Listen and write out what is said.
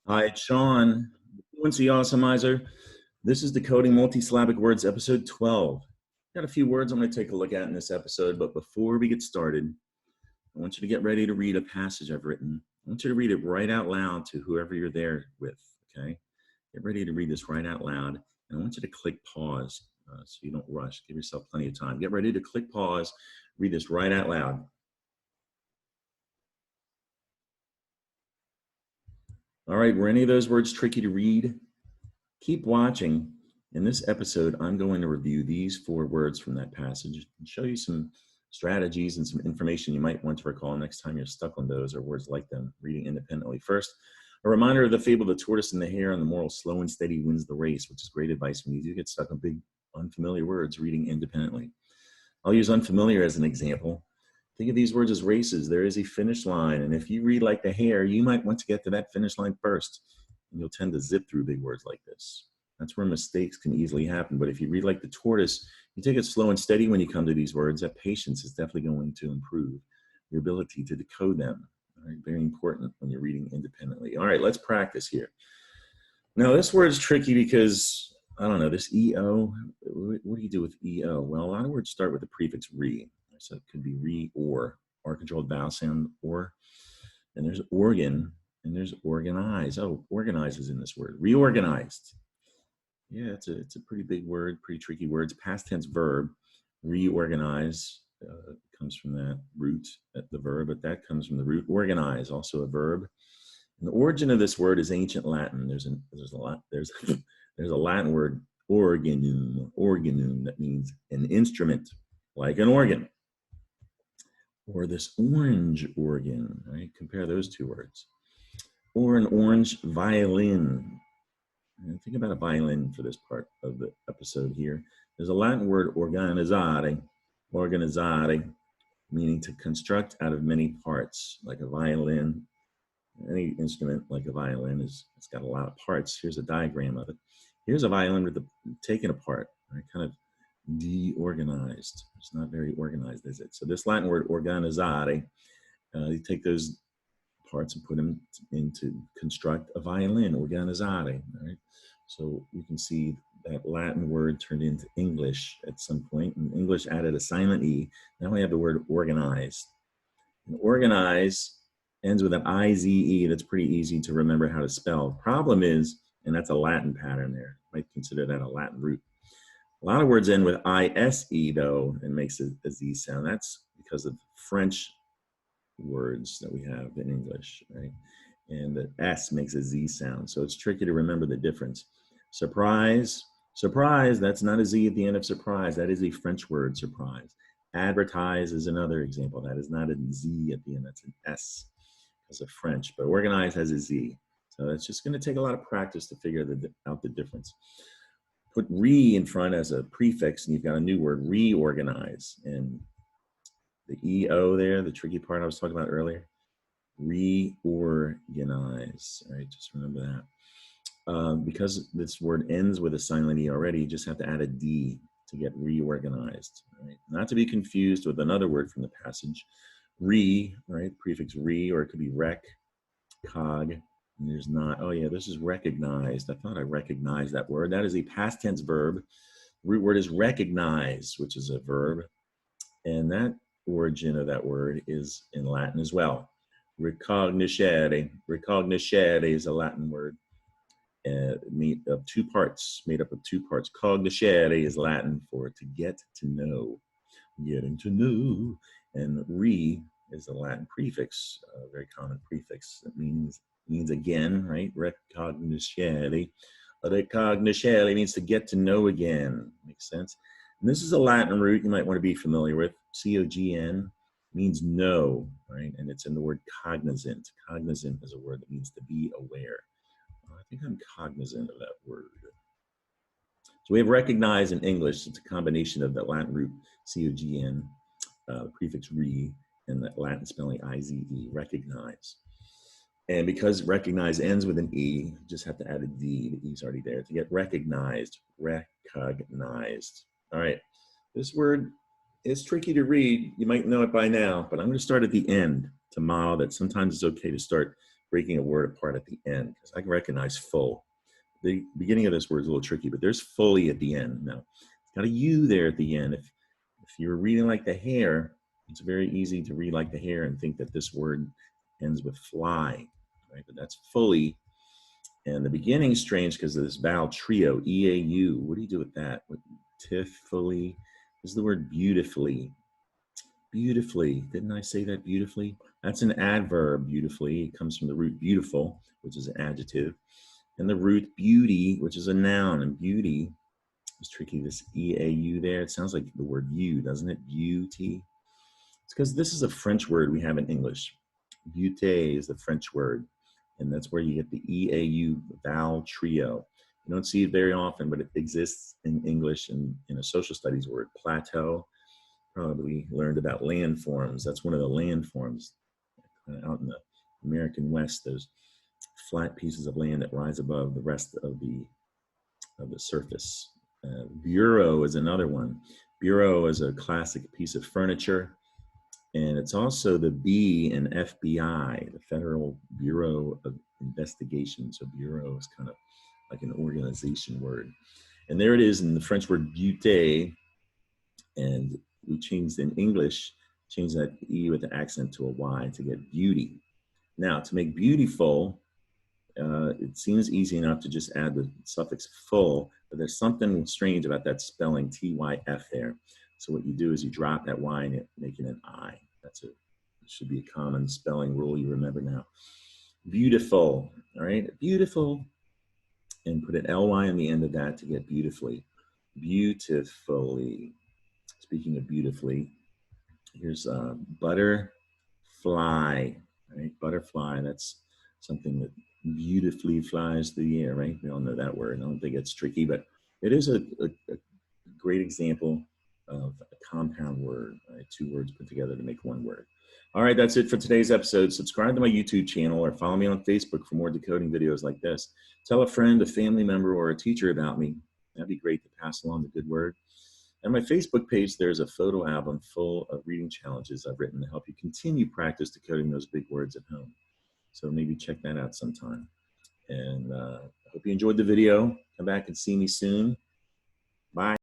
Hi, it's Sean, Fluency Awesomeizer. This is Decoding Multi-Syllabic Words, episode 12. Got a few words I'm going to take a look at in this episode, but before we get started, I want you to get ready to read a passage I've written. I want you to read it right out loud to whoever you're there with, okay? Get ready to read this right out loud, and I want you to click pause so you don't rush. Give yourself plenty of time. Get ready to click pause, read this right out loud. All right, were any of those words tricky to read? Keep watching. In this episode, I'm going to review these 4 words from that passage and show you some strategies and some information you might want to recall next time you're stuck on those or words like them reading independently. First, a reminder of the fable of the tortoise and the hare and the moral slow and steady wins the race, which is great advice when you do get stuck on big, unfamiliar words reading independently. I'll use unfamiliar as an example. Think of these words as races. There is a finish line, and if you read like the hare, you might want to get to that finish line first. And you'll tend to zip through big words like this. That's where mistakes can easily happen. But if you read like the tortoise, you take it slow and steady when you come to these words. That patience is definitely going to improve your ability to decode them. All right, very important when you're reading independently. All right, let's practice here. Now, this word is tricky because, I don't know, this EO, what do you do with EO? Well, a lot of words start with the prefix re. So it could be re or controlled vowel sound or. And there's organ. And there's organize. Oh, organize is in this word. Reorganized. Yeah, it's a pretty big word, pretty tricky word. It's past tense verb. Reorganize comes from that root, the verb, but that comes from the root organize, also a verb. And the origin of this word is ancient Latin. There's a Latin word organum that means an instrument, like an organ. Or this orange organ, right? Compare those 2 words. Or an orange violin. And think about a violin for this part of the episode here. There's a Latin word organizzare, meaning to construct out of many parts, like a violin. Any instrument like a violin it's got a lot of parts. Here's a diagram of it. Here's a violin with the taken apart, right? Kind of deorganized. It's not very organized, is it? So this Latin word organizzare, you take those parts and put them into construct a violin, organizzare, right? So you can see that Latin word turned into English at some point, and English added a silent E. Now we have the word organize. And organize ends with an I-Z-E. That's pretty easy to remember how to spell. Problem is, and that's a Latin pattern there. You might consider that a Latin root. A lot of words end with I-S-E though, and makes a Z sound. That's because of French words that we have in English, right? And the S makes a Z sound, so it's tricky to remember the difference. Surprise, that's not a Z at the end of surprise. That is a French word, surprise. Advertise is another example. That is not a Z at the end, that's an S because of French, but organize has a Z. So it's just going to take a lot of practice to figure out the difference. Put re in front as a prefix, and you've got a new word, reorganize. And the EO there, the tricky part I was talking about earlier, reorganize. All right, just remember that. Because this word ends with a silent E already, you just have to add a D to get reorganized. Right? Not to be confused with another word from the passage, re, right? Prefix re, or it could be rec, cog. And there's not, oh yeah, this is recognized. I thought I recognized that word. That is a past tense verb. The root word is recognize, which is a verb. And that origin of that word is in Latin as well. Recognoscere. Recognoscere is a Latin word made up of 2 parts. Cognoscere is Latin for to get to know, getting to know. And re is a Latin prefix, a very common prefix. That means again, right? Recognoscere. Recognoscere means to get to know again. Makes sense? And this is a Latin root you might want to be familiar with. C-O-G-N means know, right? And it's in the word cognizant. Cognizant is a word that means to be aware. I think I'm cognizant of that word. So we have recognize in English. It's a combination of the Latin root C-O-G-N, prefix re, and the Latin spelling I-Z-E, recognize. And because recognize ends with an E, you just have to add a D. The E's already there to get recognized, recognized. All right, this word is tricky to read. You might know it by now, but I'm going to start at the end to model that sometimes it's okay to start breaking a word apart at the end, because I can recognize full. The beginning of this word is a little tricky, but there's fully at the end. Now, it's got a U there at the end. If you're reading like the hare, it's very easy to read like the hare and think that this word ends with fly, right? But that's fully. And the beginning is strange because of this vowel trio, E-A-U. What do you do with that? With tiffully? This is the word beautifully. Beautifully. Didn't I say that beautifully? That's an adverb, beautifully. It comes from the root beautiful, which is an adjective. And the root beauty, which is a noun. And beauty is tricky. This E-A-U there, it sounds like the word you, doesn't it? Beauty. It's because this is a French word we have in English. Beauté is the French word. And that's where you get the E-A-U vowel trio. You don't see it very often, but it exists in English and in a social studies word. Plateau. Probably learned about landforms. That's one of the landforms out in the American West. Those flat pieces of land that rise above the rest of the surface. Bureau is another one. Bureau is a classic piece of furniture, and it's also the B in FBI, the Federal Bureau of Investigation. So bureau is kind of like an organization word. And there it is in the French word beauté, and we changed in English, changed that E with the accent to a Y to get beauty. Now, to make beautiful, it seems easy enough to just add the suffix full, but there's something strange about that spelling T-Y-F there. So what you do is you drop that Y and make it an I. That's it. It should be a common spelling rule you remember now. Beautiful, all right? Beautiful. And put an L-Y on the end of that to get beautifully. Beautifully. Speaking of beautifully, here's butterfly, right? Butterfly, that's something that beautifully flies through the air, right? We all know that word. I don't think it's tricky, but it is a great example of a compound word, right? Two words put together to make one word. All right, that's it for today's episode. Subscribe to my YouTube channel or follow me on Facebook for more decoding videos like this. Tell a friend, a family member, or a teacher about me. That'd be great to pass along the good word. On my Facebook page, there's a photo album full of reading challenges I've written to help you continue practice decoding those big words at home. So maybe check that out sometime. And I hope you enjoyed the video. Come back and see me soon. Bye.